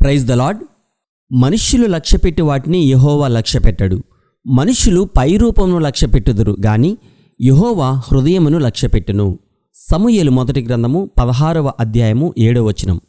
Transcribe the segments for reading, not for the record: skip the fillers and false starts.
Praise the lord. మనుష్యులు లక్ష్యపెట్టి వాటిని యెహోవా లక్ష్యపెట్టడు. మనుష్యులు పై రూపమును లక్ష్యపెట్టుదురు గాని యెహోవా హృదయమును లక్ష్యపెట్టును. సమూయేలు మొదటి గ్రంథము 16వ అధ్యాయము 7వ వచనం.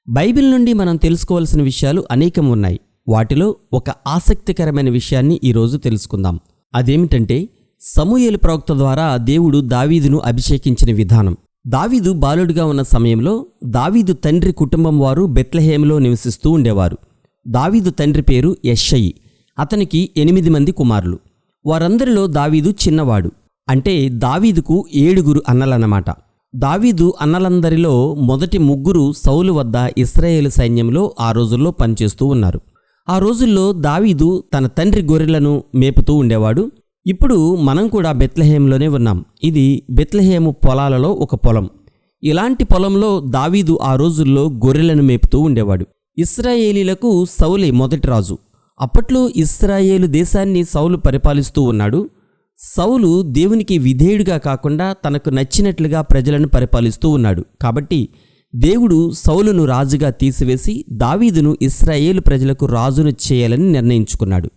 బైబిల్ నుండి మనం తెలుసుకోవాల్సిన విషయాలు అనేకం ఉన్నాయి. వాటిలో ఒక ఆసక్తికరమైన విషయాన్ని ఈరోజు తెలుసుకుందాం. అదేమిటంటే సమూయేలు ప్రవక్త ద్వారా దేవుడు దావీదును అభిషేకించిన విధానం. దావీదు బాలుడిగా ఉన్న సమయంలో దావీదు తండ్రి కుటుంబం వారు బెత్లెహేములో నివసిస్తూ ఉండేవారు. దావీదు తండ్రి పేరు యెష్షయి. అతనికి 8 మంది కుమారులు. వారందరిలో దావీదు చిన్నవాడు. అంటే దావీదుకు 7 అన్నలన్నమాట. దావీదు అన్నలందరిలో మొదటి 3 సౌలు వద్ద ఇశ్రాయేలు సైన్యంలో ఆ రోజుల్లో పనిచేస్తూ ఉన్నారు. ఆ రోజుల్లో దావీదు తన తండ్రి గొర్రెలను మేపుతూ ఉండేవాడు. ఇప్పుడు మనం కూడా బెత్లెహేములోనే ఉన్నాం. ఇది బెత్లెహేము పొలాలలో ఒక పొలం. ఇలాంటి పొలంలో దావీదు ఆ రోజుల్లో గొర్రెలను మేపుతూ ఉండేవాడు. ఇశ్రాయేలీలకు సౌలే మొదటి రాజు. అప్పట్లో ఇశ్రాయేలు దేశాన్ని సౌలు పరిపాలిస్తూ ఉన్నాడు. సౌలు దేవునికి విధేయుడిగా కాకుండా తనకు నచ్చినట్లుగా ప్రజలను పరిపాలిస్తూ ఉన్నాడు. కాబట్టి దేవుడు సౌలును రాజుగా తీసివేసి దావీదును ఇశ్రాయేలు ప్రజలకు రాజును చేయాలని నిర్ణయించుకున్నాడు.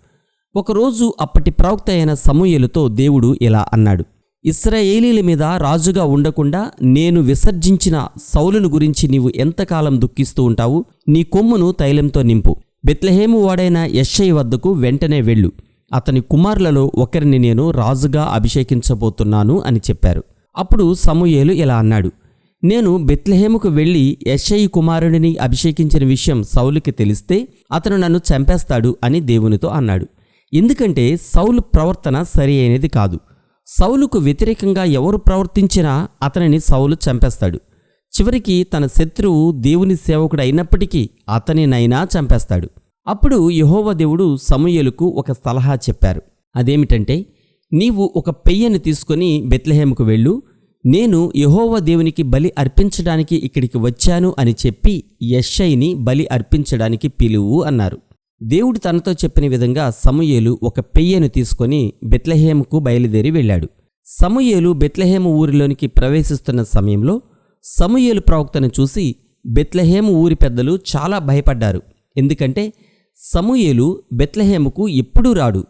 ఒకరోజు అప్పటి ప్రవక్త అయిన సమూయేలుతో దేవుడు ఇలా అన్నాడు: ఇశ్రాయేలీల మీద రాజుగా ఉండకుండా నేను విసర్జించిన సౌలును గురించి నీవు ఎంతకాలం దుఃఖిస్తూ ఉంటావు? నీ కొమ్మును తైలంతో నింపు. బెత్లెహేము వాడైన యెష్షయి వద్దకు వెంటనే వెళ్ళు. అతని కుమారులలో ఒకరిని నేను రాజుగా అభిషేకించబోతున్నాను అని చెప్పారు. అప్పుడు సమూయేలు ఇలా అన్నాడు: నేను బెత్లెహేముకు వెళ్ళి యెష్షయి కుమారుడిని అభిషేకించిన విషయం సౌలుకి తెలిస్తే అతను నన్ను చంపేస్తాడు అని దేవునితో అన్నాడు. ఎందుకంటే సౌలు ప్రవర్తన సరి అయినది కాదు. సౌలుకు వ్యతిరేకంగా ఎవరు ప్రవర్తించినా అతనిని సౌలు చంపేస్తాడు. చివరికి తన శత్రువు దేవుని సేవకుడు అయినప్పటికీ అతనినైనా చంపేస్తాడు. అప్పుడు యెహోవా దేవుడు సమూయేలుకు ఒక సలహా చెప్పారు. అదేమిటంటే, నీవు ఒక పెయ్యను తీసుకొని బెత్లెహేముకు వెళ్ళు. నేను యెహోవా దేవునికి బలి అర్పించడానికి ఇక్కడికి వచ్చాను అని చెప్పి యెష్షయిని బలి అర్పించడానికి పిలువు అన్నారు. దేవుడు తనతో చెప్పిన విధంగా సమూయేలు ఒక పెయ్యను తీసుకొని బెత్లెహేముకు బయలుదేరి వెళ్ళాడు. సమూయేలు బెత్లెహేము ఊరిలోనికి ప్రవేశిస్తున్న సమయంలో సమూయేలు ప్రవక్తను చూసి బెత్లెహేము ఊరి పెద్దలు చాలా భయపడ్డారు. ఎందుకంటే సమూయేలు బెత్లెహేముకు ఎప్పుడూ రాడు.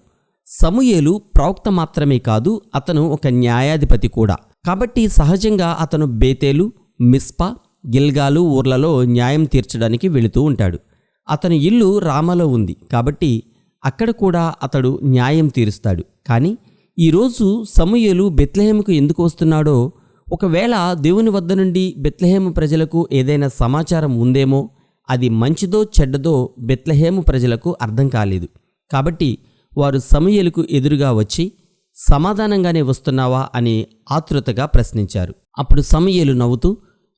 సమూయేలు ప్రవక్త మాత్రమే కాదు, అతను ఒక న్యాయాధిపతి కూడా. కాబట్టి సహజంగా అతను బేతేలు, మిస్పా, గిల్గాలు ఊర్లలో న్యాయం తీర్చడానికి వెళుతూ ఉంటాడు. అతని ఇల్లు రామాలో ఉంది కాబట్టి అక్కడ కూడా అతడు న్యాయం తీరుస్తాడు. కానీ ఈరోజు సమూయేలు బెత్లెహేముకు ఎందుకు వస్తున్నాడో, ఒకవేళ దేవుని వద్ద నుండి బెత్లెహేము ప్రజలకు ఏదైనా సమాచారం ఉందేమో, అది మంచిదో చెడ్డదో బెత్లెహేము ప్రజలకు అర్థం కాలేదు. కాబట్టి వారు సమూయేలుకు ఎదురుగా వచ్చి సమాధానంగానే వస్తున్నావా అని ఆతృతగా ప్రశ్నించారు. అప్పుడు సమూయేలు నవ్వుతూ,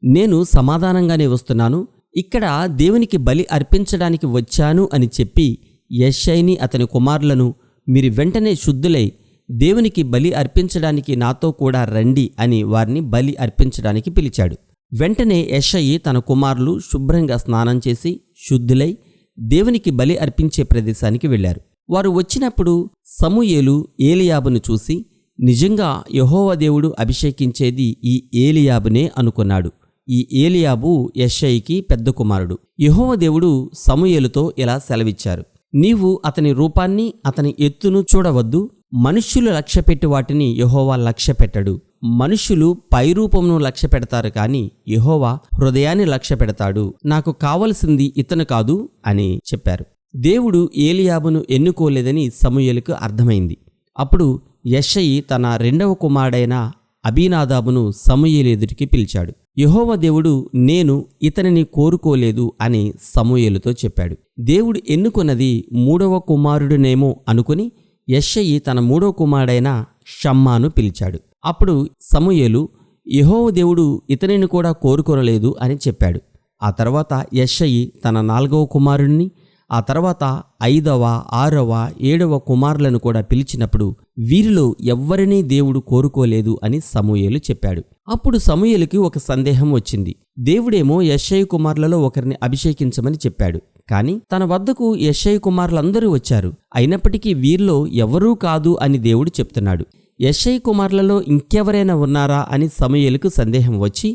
నేను సమాధానంగానే వస్తున్నాను, ఇక్కడ దేవునికి బలి అర్పించడానికి వచ్చాను అని చెప్పి యెష్షయిని అతని కుమారులను మీరు వెంటనే శుద్ధులై దేవునికి బలి అర్పించడానికి నాతో కూడా రండి అని వారిని బలి అర్పించడానికి పిలిచాడు. వెంటనే యెష్షయి తన కుమారులు శుభ్రంగా స్నానం చేసి శుద్ధులై దేవునికి బలి అర్పించే ప్రదేశానికి వెళ్లారు. వారు వచ్చినప్పుడు సమూయేలు ఏలీయాబును చూసి, నిజంగా యెహోవా దేవుడు అభిషేకించేది ఈ ఏలీయాబునే అనుకున్నాడు. ఈ ఏలీయాబు యెష్షయికి పెద్ద కుమారుడు. యెహోవా దేవుడు సమూయేలుతో ఇలా సెలవిచ్చారు: నీవు అతని రూపాన్ని అతని ఎత్తును చూడవద్దు. మనుష్యులు లక్ష్యపెట్టి వాటిని యెహోవా లక్ష్యపెట్టడు. మనుష్యులు పైరూపమును లక్ష్యపెడతారు కానీ యెహోవా హృదయాన్ని లక్ష్యపెడతాడు. నాకు కావలసింది ఇతను కాదు అని చెప్పారు. దేవుడు ఏలీయాబును ఎన్నుకోలేదని సమూయేలుకు అర్థమైంది. అప్పుడు యెష్షయి తన 2వ కుమారుడైన అబీనాదాబును సమూయేలు ఎదుటికి పిలిచాడు. యెహోవా దేవుడు నేను ఇతనిని కోరుకోలేదు అని సమూయేలుతో చెప్పాడు. దేవుడు ఎన్నుకున్నది 3వ కుమారుడునేమో అనుకుని యెష్షయి తన 3వ కుమారుడైన షమ్మాను పిలిచాడు. అప్పుడు సమూయేలు యెహోవా దేవుడు ఇతనిని కూడా కోరుకోనలేదు అని చెప్పాడు. ఆ తర్వాత యెష్షయి తన 4వ కుమారుడిని, ఆ తర్వాత 5వ, 6వ, 7వ కుమారులను కూడా పిలిచినప్పుడు వీరిలో ఎవ్వరినీ దేవుడు కోరుకోలేదు అని సమూయేలు చెప్పాడు. అప్పుడు సమూయేలుకి ఒక సందేహం వచ్చింది. దేవుడేమో యెష్షయి కుమారులలో ఒకరిని అభిషేకించమని చెప్పాడు. కానీ తన వద్దకు యెష్షయి కుమారులందరూ వచ్చారు. అయినప్పటికీ వీరిలో ఎవరూ కాదు అని దేవుడు చెప్తున్నాడు. యెష్షయి కుమారులలో ఇంకెవరైనా ఉన్నారా అని సమూయేలుకు సందేహం వచ్చి,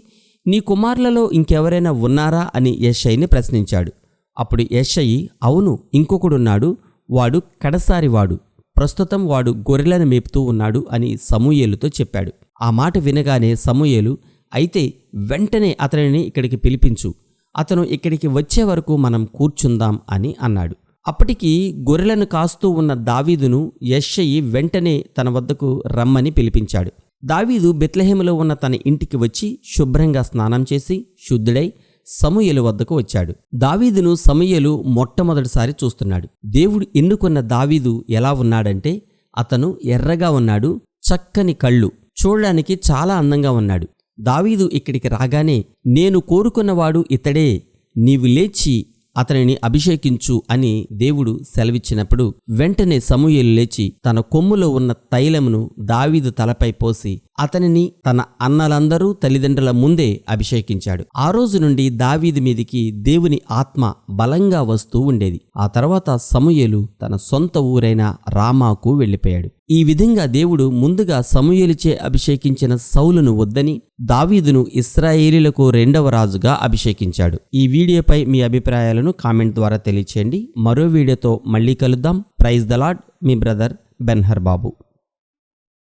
నీ కుమారులలో ఇంకెవరైనా ఉన్నారా అని యెష్షయిని ప్రశ్నించాడు. అప్పుడు యెషయి, అవును, ఇంకొకడున్నాడు, వాడు కడసారివాడు, ప్రస్తుతం వాడు గొర్రెలను మేపుతూ ఉన్నాడు అని సమూయేలుతో చెప్పాడు. ఆ మాట వినగానే సమూయేలు, అయితే వెంటనే అతనిని ఇక్కడికి పిలిపించు, అతను ఇక్కడికి వచ్చే వరకు మనం కూర్చుందాం అని అన్నాడు. అప్పటికి గొర్రెలను కాస్తూ ఉన్న దావీదును యెషయి వెంటనే తన వద్దకు రమ్మని పిలిపించాడు. దావీదు బెత్లెహేములో ఉన్న తన ఇంటికి వచ్చి శుభ్రంగా స్నానం చేసి శుద్ధుడై సమూయేలు వద్దకు వచ్చాడు. దావీదును సమూయేలు మొట్టమొదటిసారి చూస్తున్నాడు. దేవుడు ఎన్నుకున్న దావీదు ఎలా ఉన్నాడంటే, అతను ఎర్రగా ఉన్నాడు, చక్కని కళ్ళు, చూడడానికి చాలా అందంగా ఉన్నాడు. దావీదు ఇక్కడికి రాగానే, నేను కోరుకున్నవాడు ఇతడే, నీవు లేచి అతనిని అభిషేకించు అని దేవుడు సెలవిచ్చినప్పుడు వెంటనే సమూయేలు లేచి తన కొమ్ములో ఉన్న తైలమును దావీదు తలపై పోసి అతనిని తన అన్నలందరూ తల్లిదండ్రుల ముందే అభిషేకించాడు. ఆ రోజు నుండి దావీదు మీదికి దేవుని ఆత్మ బలంగా వస్తూ ఉండేది. ఆ తర్వాత సమూయేలు తన సొంత ఊరైన రామాకు వెళ్ళిపోయాడు. ఈ విధంగా దేవుడు ముందుగా సమూయేలుచే అభిషేకించిన సౌలును వద్దని దావీదును ఇశ్రాయేలీయులకు 2వ రాజుగా అభిషేకించాడు. ఈ వీడియోపై మీ అభిప్రాయాలను కామెంట్ ద్వారా తెలియచేయండి. మరో వీడియోతో మళ్ళీ కలుద్దాం. Praise the lord. మీ బ్రదర్ బెన్హర్ బాబు.